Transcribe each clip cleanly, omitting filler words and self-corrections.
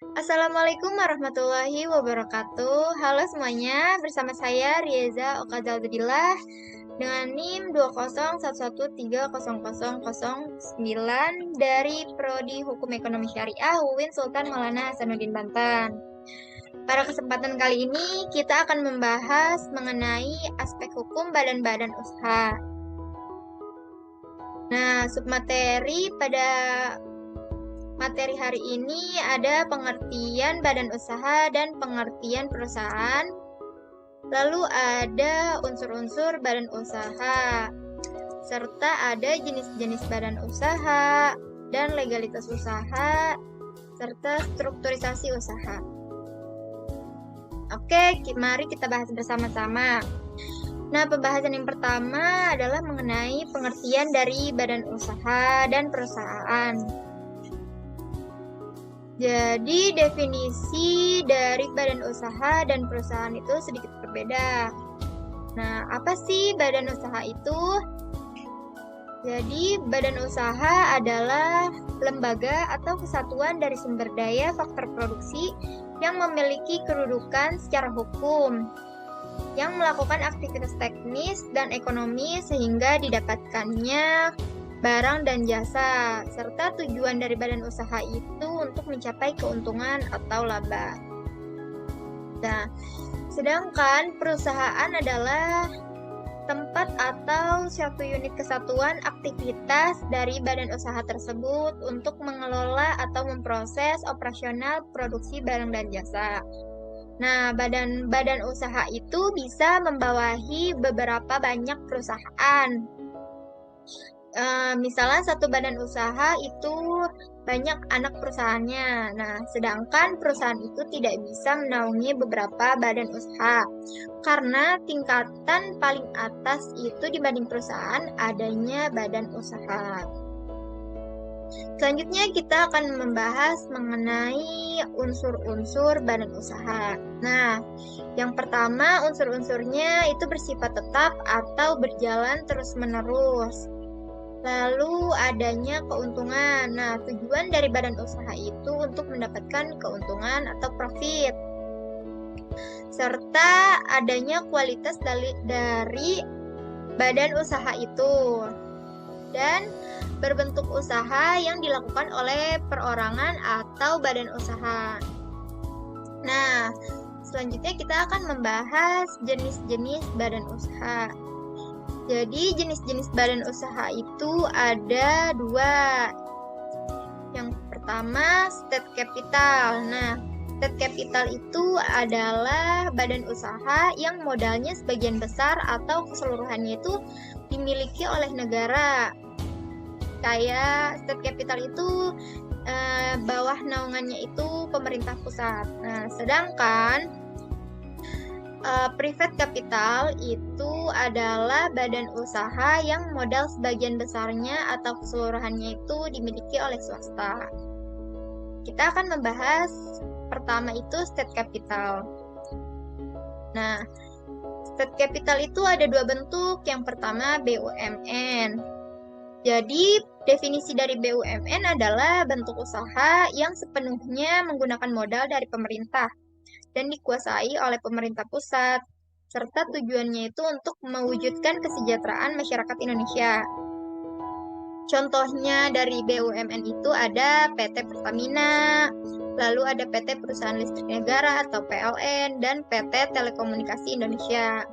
Assalamualaikum warahmatullahi wabarakatuh. Halo semuanya, bersama saya Rieza Okazaldillah dengan NIM 201130009 dari Prodi Hukum Ekonomi Syariah UIN Sultan Maulana Hasanuddin Banten. Pada kesempatan kali ini kita akan membahas mengenai aspek hukum badan-badan usaha. Nah, submateri pada materi hari ini ada pengertian badan usaha dan pengertian perusahaan. Lalu ada unsur-unsur badan usaha, serta ada jenis-jenis badan usaha dan legalitas usaha, serta strukturisasi usaha. Oke, mari kita bahas bersama-sama. Nah, pembahasan yang pertama adalah mengenai pengertian dari badan usaha dan perusahaan. Jadi, definisi dari badan usaha dan perusahaan itu sedikit berbeda. Nah, apa sih badan usaha itu? Jadi, badan usaha adalah lembaga atau kesatuan dari sumber daya faktor produksi yang memiliki kedudukan secara hukum, yang melakukan aktivitas teknis dan ekonomi sehingga didapatkannya barang dan jasa, serta tujuan dari badan usaha itu untuk mencapai keuntungan atau laba. Nah, sedangkan perusahaan adalah tempat atau suatu unit kesatuan aktivitas dari badan usaha tersebut untuk mengelola atau memproses operasional produksi barang dan jasa. Nah, badan-badan usaha itu bisa membawahi beberapa banyak perusahaan. Misalnya satu badan usaha itu banyak anak perusahaannya. Nah, sedangkan perusahaan itu tidak bisa menaungi beberapa badan usaha. Karena tingkatan paling atas itu dibanding perusahaan adanya badan usaha. Selanjutnya kita akan membahas mengenai unsur-unsur badan usaha. Nah, yang pertama unsur-unsurnya itu bersifat tetap atau berjalan terus-menerus. Lalu adanya keuntungan. Nah, tujuan dari badan usaha itu untuk mendapatkan keuntungan atau profit. Serta adanya kualitas dari badan usaha itu. Dan berbentuk usaha yang dilakukan oleh perorangan atau badan usaha. Nah, selanjutnya kita akan membahas jenis-jenis badan usaha. Jadi, jenis-jenis badan usaha itu ada dua. Yang pertama, state capital. Nah, state capital itu adalah badan usaha yang modalnya sebagian besar atau keseluruhannya itu dimiliki oleh negara. Kayak state capital itu bawah naungannya itu pemerintah pusat. Nah, sedangkan private capital itu adalah badan usaha yang modal sebagian besarnya atau keseluruhannya itu dimiliki oleh swasta. Kita akan membahas pertama itu state capital. Nah, state capital itu ada dua bentuk. Yang pertama BUMN. Jadi, definisi dari BUMN adalah bentuk usaha yang sepenuhnya menggunakan modal dari pemerintah dan dikuasai oleh pemerintah pusat, serta tujuannya itu untuk mewujudkan kesejahteraan masyarakat Indonesia. Contohnya dari BUMN itu ada PT Pertamina, lalu ada PT Perusahaan Listrik Negara atau PLN, dan PT Telekomunikasi Indonesia.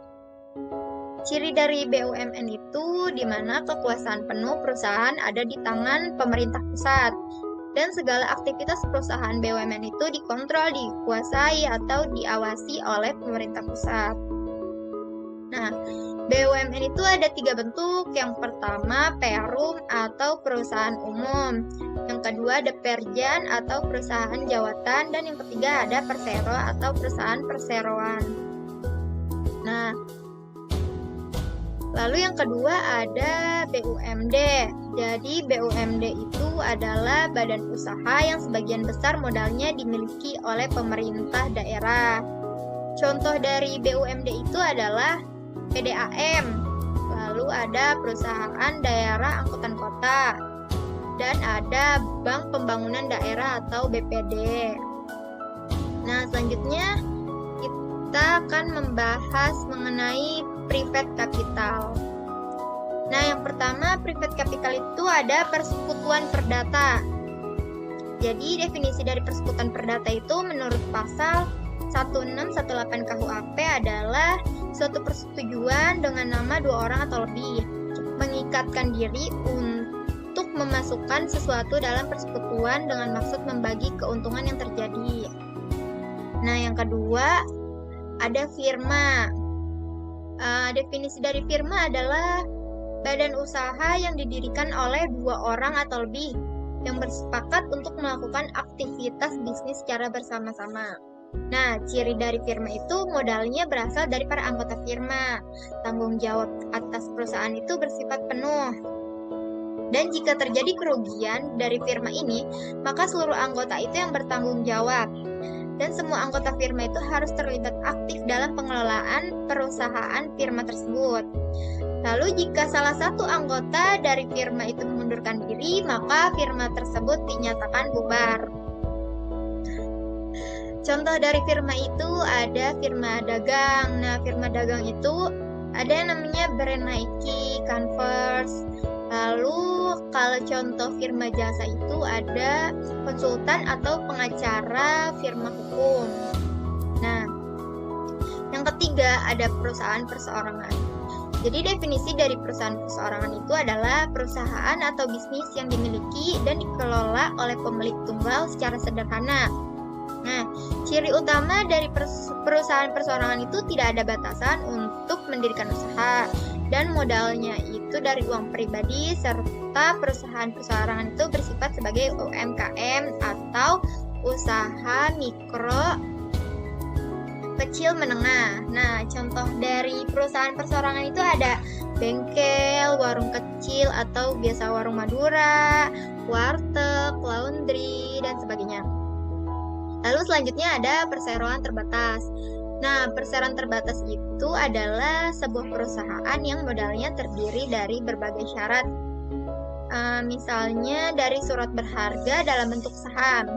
Ciri dari BUMN itu di mana kekuasaan penuh perusahaan ada di tangan pemerintah pusat dan segala aktivitas perusahaan BUMN itu dikontrol, dikuasai atau diawasi oleh pemerintah pusat. Nah, BUMN itu ada tiga bentuk. Yang pertama Perum atau perusahaan umum, yang kedua ada Perjan atau perusahaan jawatan, dan yang ketiga ada Persero atau perusahaan perseroan. Nah, lalu yang kedua ada BUMD. Jadi BUMD itu adalah badan usaha yang sebagian besar modalnya dimiliki oleh pemerintah daerah. Contoh dari BUMD itu adalah PDAM, lalu ada perusahaan daerah angkutan kota, dan ada Bank Pembangunan Daerah atau BPD. Nah, selanjutnya kita akan membahas mengenai private capital. Nah, yang pertama, private capital itu ada persekutuan perdata. Jadi, definisi dari persekutuan perdata itu menurut pasal 1618 KUHP adalah suatu persetujuan dengan nama dua orang atau lebih mengikatkan diri untuk memasukkan sesuatu dalam persekutuan dengan maksud membagi keuntungan yang terjadi. Nah, yang kedua ada firma. Definisi dari firma adalah badan usaha yang didirikan oleh dua orang atau lebih yang bersepakat untuk melakukan aktivitas bisnis secara bersama-sama. Nah, ciri dari firma itu modalnya berasal dari para anggota firma. Tanggung jawab atas perusahaan itu bersifat penuh. Dan jika terjadi kerugian dari firma ini, maka seluruh anggota itu yang bertanggung jawab. Dan semua anggota firma itu harus terlibat aktif dalam pengelolaan perusahaan firma tersebut. Lalu jika salah satu anggota dari firma itu mengundurkan diri, maka firma tersebut dinyatakan bubar. Contoh dari firma itu ada firma dagang. Nah, firma dagang itu ada yang namanya brand Nike, Converse. Lalu kalau contoh firma jasa itu ada konsultan atau pengacara firma hukum. Nah, yang ketiga ada perusahaan perseorangan. Jadi definisi dari perusahaan perseorangan itu adalah perusahaan atau bisnis yang dimiliki dan dikelola oleh pemilik tunggal secara sederhana. Nah, ciri utama dari perusahaan perseorangan itu tidak ada batasan untuk mendirikan usaha dan modalnya itu dari uang pribadi serta perusahaan perseorangan itu bersifat sebagai UMKM atau usaha mikro kecil menengah. Nah, contoh dari perusahaan perseorangan itu ada bengkel, warung kecil atau biasa warung Madura, warteg, laundry, dan sebagainya. Lalu selanjutnya ada perseroan terbatas. Nah, perseroan terbatas itu adalah sebuah perusahaan yang modalnya terdiri dari berbagai syarat. Misalnya dari surat berharga dalam bentuk saham.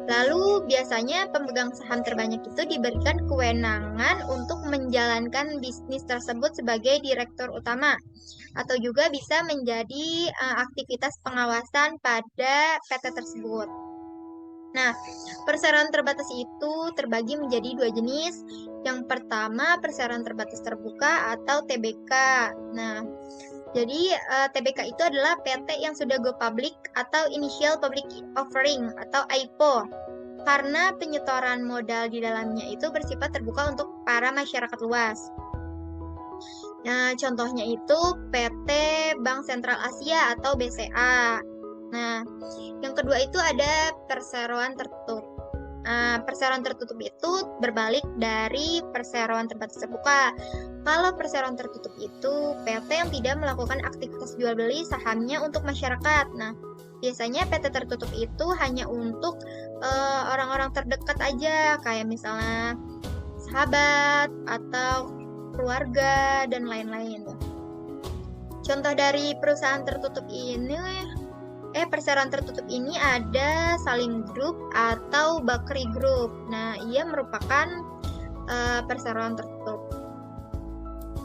Lalu biasanya pemegang saham terbanyak itu diberikan kewenangan untuk menjalankan bisnis tersebut sebagai direktur utama atau juga bisa menjadi aktivitas pengawasan pada PT tersebut. Nah, perseroan terbatas itu terbagi menjadi dua jenis. Yang pertama, perseroan terbatas terbuka atau TBK. Nah, jadi TBK itu adalah PT yang sudah go public atau Initial Public Offering atau IPO. Karena penyetoran modal di dalamnya itu bersifat terbuka untuk para masyarakat luas. Nah, contohnya itu PT Bank Sentral Asia atau BCA. Nah, yang kedua itu ada perseroan tertutup. Perseroan tertutup itu berbalik dari perseroan terbatas terbuka. Kalau perseroan tertutup itu PT yang tidak melakukan aktivitas jual beli sahamnya untuk masyarakat. Nah, biasanya PT tertutup itu hanya untuk orang-orang terdekat aja, kayak misalnya sahabat atau keluarga dan lain-lain. Contoh dari perusahaan tertutup ini perseroan tertutup ini ada Salim Group atau Bakri Group. Nah, ia merupakan perseroan tertutup.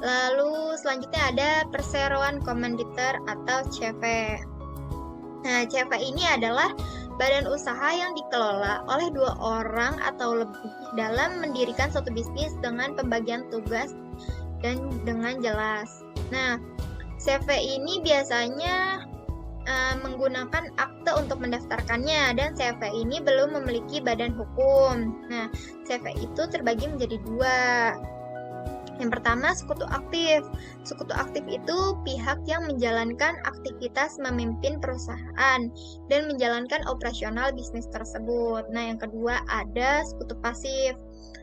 Lalu selanjutnya ada perseroan komanditer atau CV. Nah, CV ini adalah badan usaha yang dikelola oleh dua orang atau lebih dalam mendirikan suatu bisnis dengan pembagian tugas dan dengan jelas. Nah, CV ini biasanya menggunakan akte untuk mendaftarkannya dan CV ini belum memiliki badan hukum. Nah, CV itu terbagi menjadi dua. Yang pertama, sekutu aktif. Sekutu aktif itu pihak yang menjalankan aktivitas memimpin perusahaan dan menjalankan operasional bisnis tersebut. Nah, yang kedua ada sekutu pasif.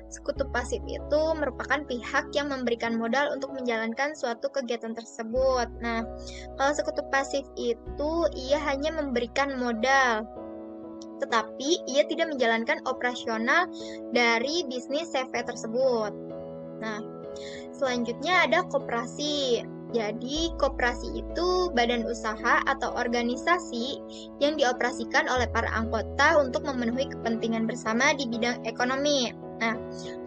Sekutu pasif itu merupakan pihak yang memberikan modal untuk menjalankan suatu kegiatan tersebut. Nah, kalau sekutu pasif itu ia hanya memberikan modal, tetapi ia tidak menjalankan operasional dari bisnis CV tersebut. Nah, selanjutnya ada koperasi. Jadi, koperasi itu badan usaha atau organisasi yang dioperasikan oleh para anggota untuk memenuhi kepentingan bersama di bidang ekonomi. Nah,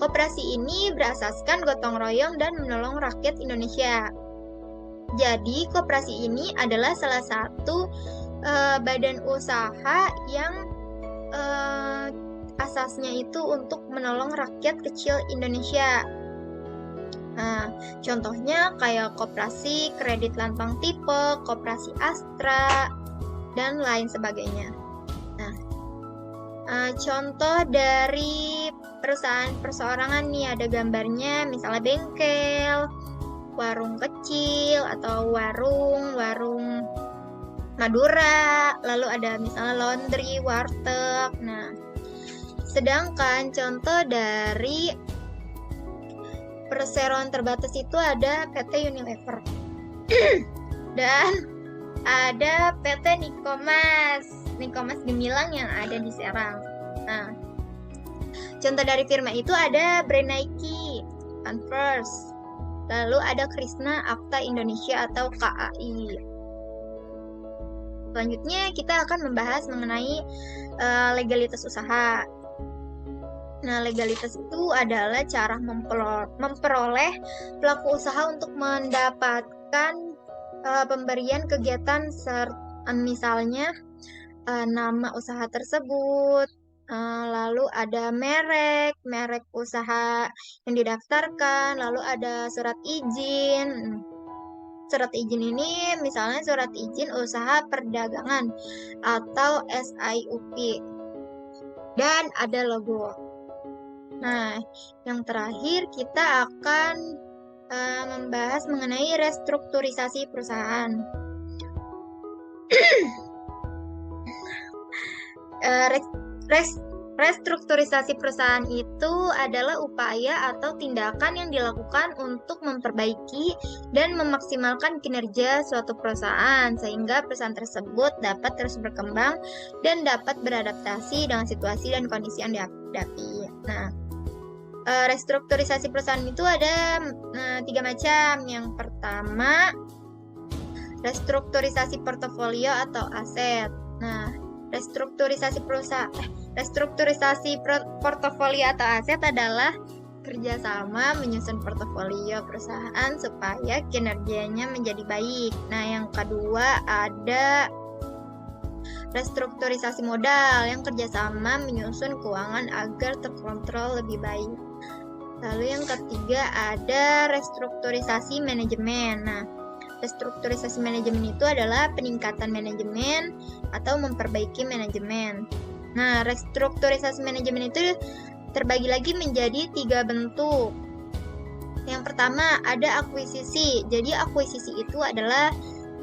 koperasi ini berasaskan gotong royong dan menolong rakyat Indonesia. Jadi, koperasi ini adalah salah satu badan usaha yang asasnya itu untuk menolong rakyat kecil Indonesia. Nah, contohnya kayak koperasi kredit lantang tipe, koperasi Astra, dan lain sebagainya. Nah, contoh dari perusahaan perseorangan nih ada gambarnya, misalnya bengkel, warung kecil, atau warung Madura, lalu ada misalnya laundry, warteg. Nah, sedangkan contoh dari perseroan terbatas itu ada PT Unilever dan ada PT Nikomas Gemilang yang ada di Serang. Nah, contoh dari firma itu ada brand Nike, Converse, lalu ada Krishna Akta Indonesia atau KAI. Selanjutnya kita akan membahas mengenai legalitas usaha. Nah, legalitas itu adalah cara memperoleh pelaku usaha untuk mendapatkan pemberian kegiatan misalnya nama usaha tersebut, lalu ada merek usaha yang didaftarkan, lalu ada surat izin. Surat izin ini misalnya surat izin usaha perdagangan atau SIUP, dan ada logo. Nah, yang terakhir kita akan membahas mengenai restrukturisasi perusahaan. Restrukturisasi perusahaan itu adalah upaya atau tindakan yang dilakukan untuk memperbaiki dan memaksimalkan kinerja suatu perusahaan sehingga perusahaan tersebut dapat terus berkembang dan dapat beradaptasi dengan situasi dan kondisi yang dihadapi. Nah, restrukturisasi perusahaan itu ada 3 macam. Yang pertama, restrukturisasi portofolio atau aset. Nah, restrukturisasi portofolio atau aset adalah kerjasama menyusun portofolio perusahaan supaya kinerjanya menjadi baik. Nah, yang kedua ada restrukturisasi modal yang kerjasama menyusun keuangan agar terkontrol lebih baik. Lalu yang ketiga ada restrukturisasi manajemen. Nah, restrukturisasi manajemen itu adalah peningkatan manajemen atau memperbaiki manajemen. Nah, restrukturisasi manajemen itu terbagi lagi menjadi 3 bentuk. Yang pertama ada akuisisi. Jadi akuisisi itu adalah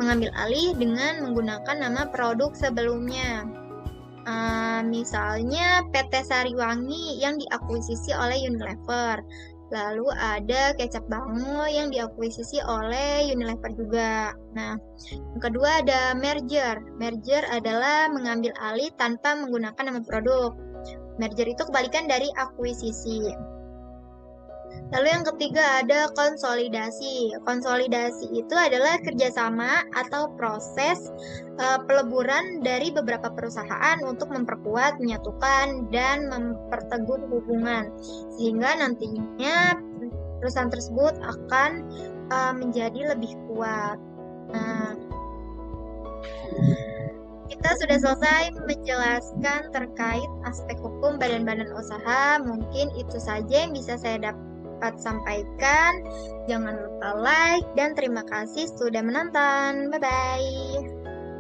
mengambil alih dengan menggunakan nama produk sebelumnya. Misalnya PT Sariwangi yang diakuisisi oleh Unilever. Lalu ada kecap Bango yang diakuisisi oleh Unilever juga. Nah, yang kedua ada merger. Merger adalah mengambil alih tanpa menggunakan nama produk. Merger itu kebalikan dari akuisisi. Lalu yang ketiga ada konsolidasi. Konsolidasi itu adalah kerjasama atau proses peleburan dari beberapa perusahaan untuk memperkuat, menyatukan, dan memperteguh hubungan. Sehingga nantinya perusahaan tersebut akan menjadi lebih kuat. Nah, kita sudah selesai menjelaskan terkait aspek hukum badan-badan usaha. Mungkin itu saja yang bisa saya dapat sampaikan. Jangan lupa like dan terima kasih sudah menonton. Bye-bye.